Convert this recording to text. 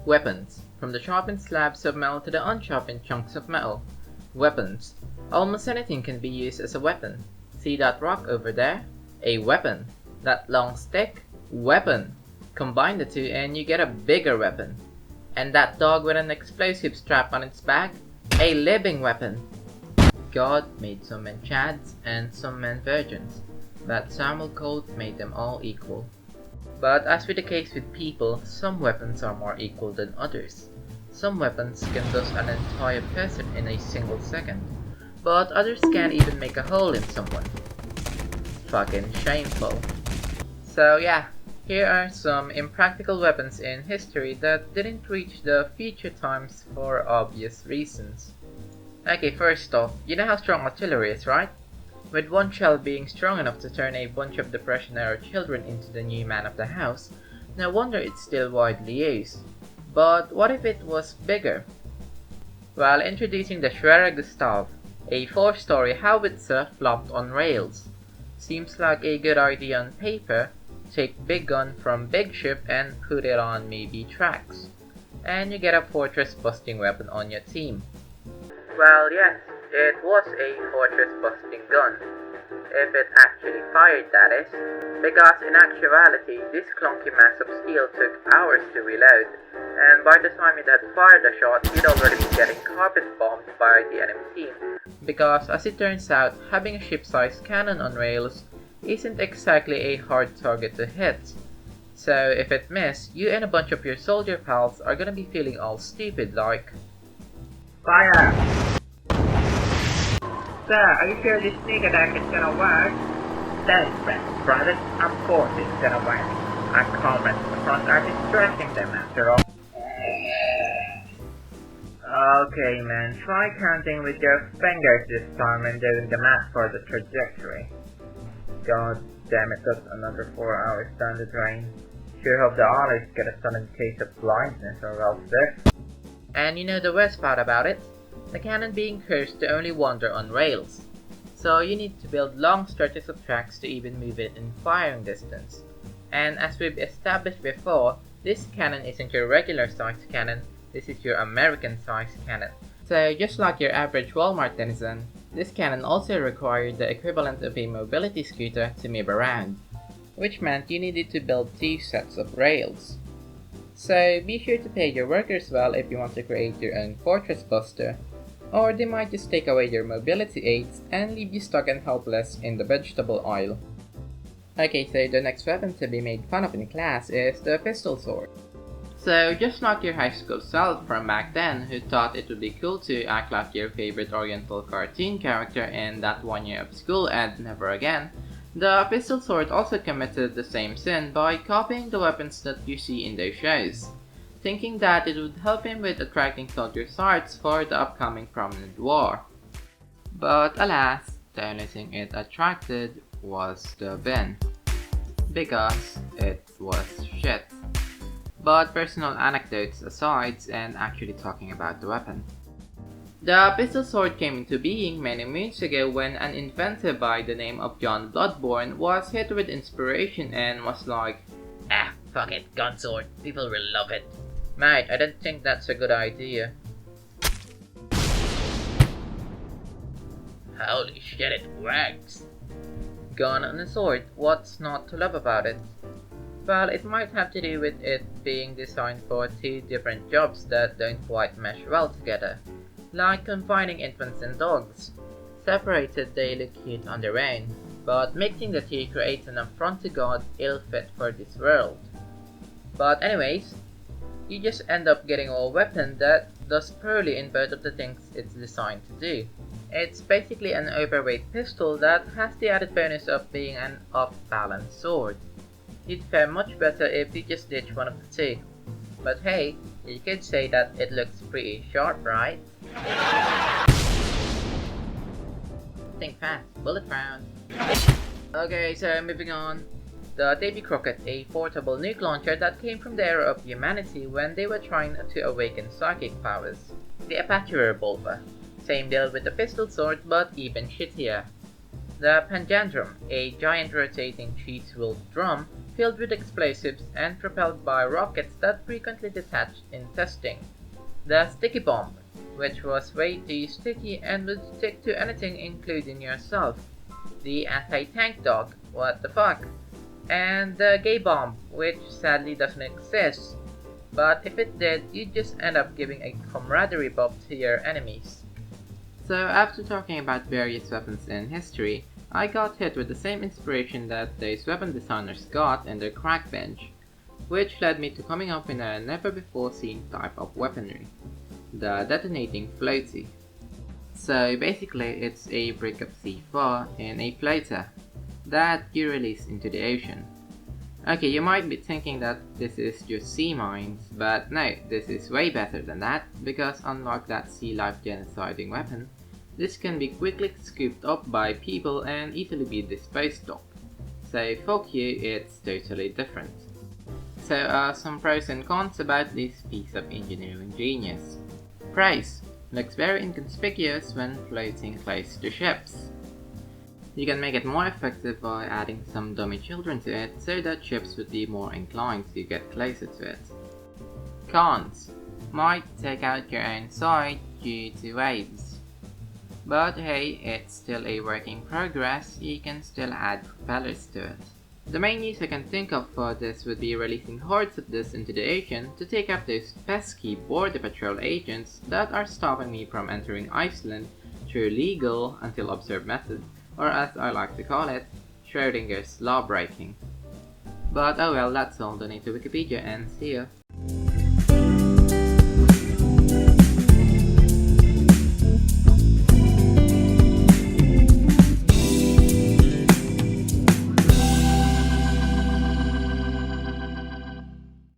Weapons. From the sharpened slabs of metal to the unsharpened chunks of metal. Weapons. Almost anything can be used as a weapon. See that rock over there? A weapon. That long stick? Weapon. Combine the two and you get a bigger weapon. And that dog with an explosive strap on its back? A living weapon. God made some men chads and some men virgins, but Samuel Colt made them all equal. But as with the case with people, some weapons are more equal than others. Some weapons can dust an entire person in a single second, but others can't even make a hole in someone. Fucking shameful. So yeah, here are some impractical weapons in history that didn't reach the future times for obvious reasons. Okay, first off, you know how strong artillery is, right? With one shell being strong enough to turn a bunch of Depression-era children into the new man of the house, no wonder it's still widely used. But what if it was bigger? Well, introducing the Schwerer Gustav, a 4-story howitzer flopped on rails. Seems like a good idea on paper. Take big gun from big ship and put it on maybe tracks. And you get a fortress busting weapon on your team. Well, yes, it was a fortress busting gun. If it actually fired, that is. Because in actuality, this clunky mass of steel took hours to reload, and by the time it had fired a shot, it'd already be getting carpet bombed by the enemy team. Because as it turns out, having a ship-sized cannon on rails isn't exactly a hard target to hit. So if it missed, you and a bunch of your soldier pals are gonna be feeling all stupid like, "Fire! Sir, are you sure this sneak attack is gonna work?" "Don't fret, brother. Of course it's gonna work. Our comrades in the front are distracting them after all." Okay man, try counting with your fingers this time and doing the math for the trajectory. God damn it, that's another 4 hours down the drain. Sure hope the Ollies get a sudden case of blindness or else this. And you know the worst part about it? The cannon being cursed to only wander on rails. So you need to build long stretches of tracks to even move it in firing distance. And as we've established before, this cannon isn't your regular sized cannon, this is your American sized cannon. So just like your average Walmart denizen, this cannon also required the equivalent of a mobility scooter to move around, which meant you needed to build 2 sets of rails. So be sure to pay your workers well if you want to create your own fortress buster, or they might just take away your mobility aids and leave you stuck and helpless in the vegetable aisle. Okay, so the next weapon to be made fun of in class is the pistol sword. So just like your high school self from back then who thought it would be cool to act like your favorite oriental cartoon character in that 1 year of school and never again, the pistol sword also committed the same sin by copying the weapons that you see in those shows, thinking that it would help him with attracting soldiers' hearts for the upcoming prominent war. But alas, the only thing it attracted was the bin, because it was shit. But personal anecdotes aside, and actually talking about the weapon. The pistol sword came into being many moons ago when an inventor by the name of John Bloodborne was hit with inspiration and was like, "Ah, fuck it, gun sword, people will love it." Mate, I don't think that's a good idea. Holy shit, it works! Gun and a sword, what's not to love about it? Well, it might have to do with it being designed for 2 different jobs that don't quite mesh well together, like confining infants and dogs. Separated they look cute on their own, but mixing the 2 creates an affront to God ill fit for this world. But anyways, you just end up getting a weapon that does poorly in both of the things it's designed to do. It's basically an overweight pistol that has the added bonus of being an off-balance sword. It'd fare much better if you just ditch one of the 2. But hey, you could say that it looks pretty sharp, right? Think fast, bullet round. Okay, so moving on. The Davy Crockett, a portable nuke launcher that came from the era of humanity when they were trying to awaken psychic powers. The Apache revolver. Same deal with the pistol sword, but even shittier. The Panjandrum, a giant rotating cheese-wheeled drum filled with explosives and propelled by rockets that frequently detached in testing. The Sticky Bomb, which was way too sticky and would stick to anything including yourself. The Anti-Tank Dog, what the fuck? And the Gay Bomb, which sadly doesn't exist. But if it did, you'd just end up giving a camaraderie bump to your enemies. So after talking about various weapons in history, I got hit with the same inspiration that those weapon designers got in their crack bench, which led me to coming up with a never before seen type of weaponry, the detonating floaty. So basically it's a brick of C4 in a floater that you release into the ocean. Okay, you might be thinking that this is just sea mines, but no, this is way better than that, because unlike that sea life genociding weapon, this can be quickly scooped up by people and easily be disposed of. So fuck you, it's totally different. So some pros and cons about this piece of engineering genius. Pros: looks very inconspicuous when floating close to ships. You can make it more effective by adding some dummy children to it so that ships would be more inclined to get closer to it. Cons: might take out your own side due to waves. But hey, it's still a work in progress, you can still add propellers to it. The main use I can think of for this would be releasing hordes of this into the ocean to take up those pesky border patrol agents that are stopping me from entering Iceland through legal until observed method, or as I like to call it, Schrodinger's law breaking. But oh well, that's all. Donate to Wikipedia and see ya.